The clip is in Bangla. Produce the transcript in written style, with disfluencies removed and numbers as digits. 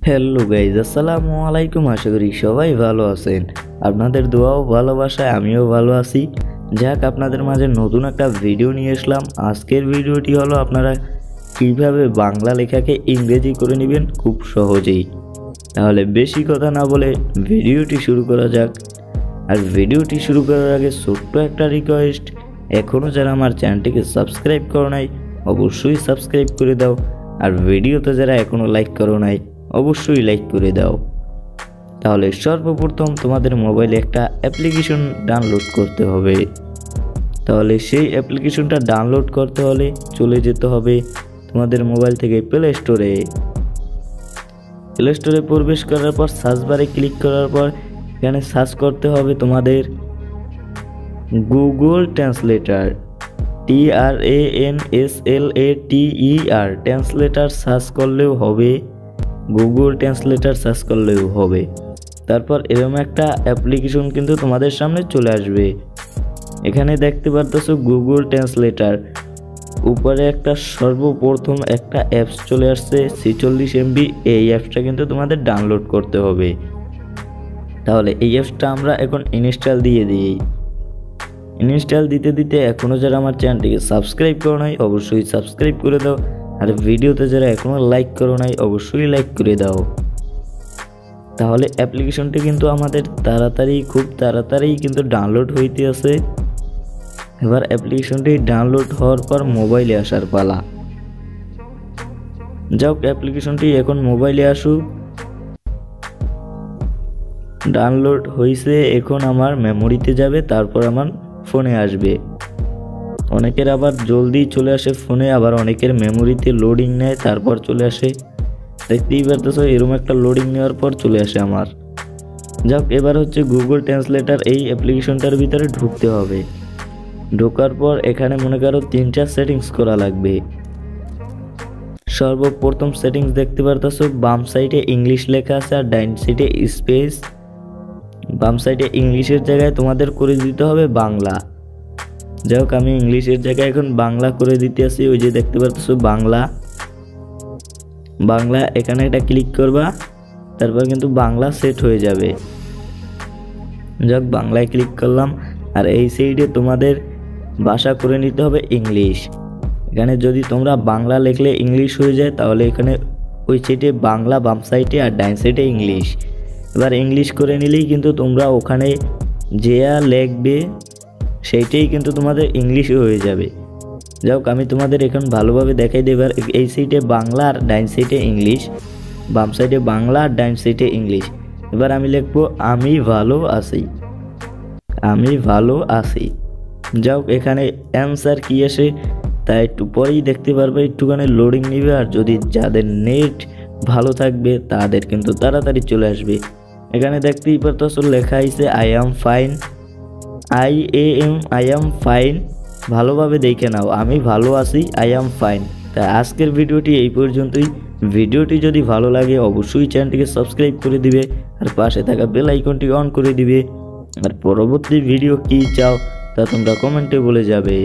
হ্যালো গাইজ, আসসালামু আলাইকুম। আশা করি সবাই ভালো আছেন। আপনাদের দোয়াও ভালোবাসায় আমিও ভালো আছি। যাক, আপনাদের মাঝে নতুন একটা ভিডিও নিয়ে আসলাম। আজকের ভিডিওটি হলো আপনারা কিভাবে বাংলা লেখাকে ইংরেজি করে নেবেন খুব সহজেই। তাহলে বেশি কথা না বলে ভিডিওটি শুরু করা যাক। আর ভিডিওটি শুরু করার আগে ছোট্ট একটা রিকোয়েস্ট, এখনও যারা আমার চ্যানেলটিকে সাবস্ক্রাইব করো নাই অবশ্যই সাবস্ক্রাইব করে দাও। আর ভিডিওতে যারা এখনও লাইক করো নাই অবশ্যই লাইক করে দাও। তাহলে সর্বপ্রথম তোমাদের মোবাইলে একটা অ্যাপ্লিকেশন ডাউনলোড করতে হবে। তাহলে সেই অ্যাপ্লিকেশনটা ডাউনলোড করতে হলে চলে যেতে হবে তোমাদের মোবাইল থেকে প্লে স্টোরে। প্লে স্টোরে প্রবেশ করার পর সার্চ বারে ক্লিক করার পর এখানে সার্চ করতে হবে তোমাদের Google translator, TRANSLATER translator search করলেও হবে, গুগল ট্রান্সলেটর সার্চ করলেও হবে। তারপর এরকম একটা অ্যাপ্লিকেশন কিন্তু তোমাদের সামনে চলে আসবে। এখানে দেখতে পারতেছো গুগল ট্রান্সলেটর, উপরে একটা সর্বপ্রথম একটা অ্যাপস চলে আসছে 46 MB। এই অ্যাপসটা কিন্তু তোমাদের ডাউনলোড করতে হবে। তাহলে এই অ্যাপসটা আমরা এখন ইনস্টল দিয়ে দিই। ইনস্টল দিতে দিতে এখনও যারা আমার চ্যানেলটিকে সাবস্ক্রাইব করো নাই অবশ্যই সাবস্ক্রাইব করে দাও। আর ভিডিওতে যারা এখনও লাইক করো নাই অবশ্যই লাইক করে দাও। তাহলে অ্যাপ্লিকেশনটি কিন্তু আমাদের খুব তাড়াতাড়ি কিন্তু ডাউনলোড হইতে আছে। এবার অ্যাপ্লিকেশনটি ডাউনলোড হওয়ার পর মোবাইলে আসার পালা। যাও, অ্যাপ্লিকেশনটি এখন মোবাইলে আসুক। ডাউনলোড হয়েছে, এখন আমার মেমোরিতে যাবে, তারপর আমার ফোনে আসবে। অনেকের আবার জলদি চলে আসে ফোনে, আবার অনেকের মেমোরিতে লোডিং নেয় তারপর চলে আসে। দেখতেই পারতেছো এরকম একটা লোডিং নেওয়ার পর চলে আসে আমার। যাক, এবার হচ্ছে গুগল ট্রান্সলেটর এই অ্যাপ্লিকেশনটার ভিতরে ঢুকতে হবে। ঢোকার পর এখানে মনে করো 3টা সেটিংস করা লাগবে। সর্বপ্রথম সেটিংস দেখতে পারতেছো বাম সাইডে ইংলিশ লেখা আছে আর ডাইন সাইডে স্পেস। বাম সাইডে ইংলিশের জায়গায় তোমাদের করে দিতে হবে বাংলা। যাই হোক, আমি ইংলিশের জায়গায় এখন বাংলা করে দিতে আসি। ওই যে দেখতে পারতেছো বাংলা, এখানে এটা ক্লিক করবা, তারপর কিন্তু বাংলা সেট হয়ে যাবে। যাক, বাংলায় ক্লিক করলাম। আর এই সাইডে তোমাদের ভাষা করে নিতে হবে ইংলিশ। এখানে যদি তোমরা বাংলা লিখলে ইংলিশ হয়ে যায়, তাহলে এখানে ওই সাইডে বাংলা বাম সাইডে আর ডাইন সাইডে ইংলিশ। এবার ইংলিশ করে নিলেই কিন্তু তোমরা ওখানে যা লিখবে সেইটাই কিন্তু তোমাদের ইংলিশ হয়ে যাবে। যাই হোক, আমি তোমাদের এখন ভালোভাবে দেখাই দেব। এই সাইডে বাংলা আর ডাইন সাইডে ইংলিশ, বাম সাইডে বাংলা আর ডাইন সাইডে ইংলিশ। এবার আমি লিখবো আমি ভালো আছি, আমি ভালো আছি। যাই হোক, এখানে অ্যান্সার কি আসে তা একটু পরেই দেখতে পারবে, একটুখানি লোডিং নিবে। আর যদি যাদের নেট ভালো থাকবে তাদের কিন্তু তাড়াতাড়ি চলে আসবে। এখানে দেখতেই পারতেছো লেখা আছে I am fine, I am fine. ভালোভাবে দেখে নাও, আমি ভালো আছি, আই অ্যাম ফাইন। তাই আজকের ভিডিওটি এই পর্যন্তই। ভিডিওটি যদি ভালো লাগে অবশ্যই চ্যানেলটিকে সাবস্ক্রাইব করে দিবে আর পাশে থাকা বেল আইকনটি অন করে দিবে। আর পরবর্তী ভিডিও কি চাও তা তোমরা কমেন্টে বলে যাবে।